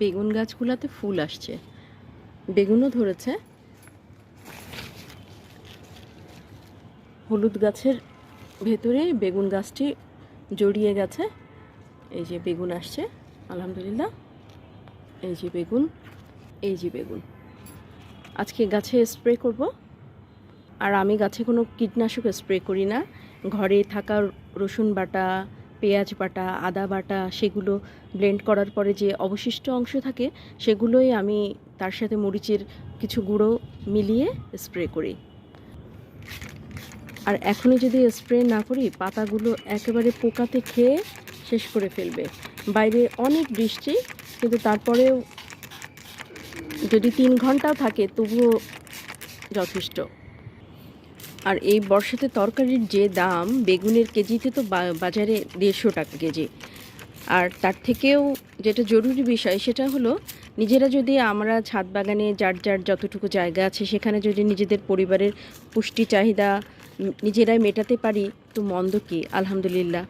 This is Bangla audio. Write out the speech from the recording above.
বেগুন গাছগুলোতে ফুল আসছে, বেগুনও ধরেছে। হলুদ গাছের ভেতরে বেগুন গাছটি জড়িয়ে গেছে। এই যে বেগুন আসছে, আলহামদুলিল্লাহ। এই যে বেগুন, এই যে বেগুন। আজকে গাছে স্প্রে করব। আর আমি গাছে কোনো কীটনাশক স্প্রে করি না। ঘরে থাকা রসুন বাটা, পেঁয়াজ বাটা, আদা বাটা, সেগুলো ব্লেন্ড করার পরে যে অবশিষ্ট অংশ থাকে সেগুলোই আমি তার সাথে মরিচের কিছু গুঁড়ো মিলিয়ে স্প্রে করি। আর এখনই যদি স্প্রে না করি পাতাগুলো একেবারে পোকাতে খেয়ে শেষ করে ফেলবে। বাইরে অনেক বৃষ্টি, কিন্তু তারপরেও যদি 3 ঘন্টাও থাকে তবুও যথেষ্ট। আর এই বর্ষাতে তরকারির যে দাম, বেগুনের কেজিতে তো বাজারে 150 টাকা কেজি। আর তার থেকেও যেটা জরুরি বিষয় সেটা হলো, নিজেরা যদি আমরা ছাদ বাগানে যার যার যতটুকু জায়গা আছে সেখানে যদি নিজেদের পরিবারের পুষ্টি চাহিদা নিজেরাই মেটাতে পারি তো মন্দ কি, আলহামদুলিল্লাহ।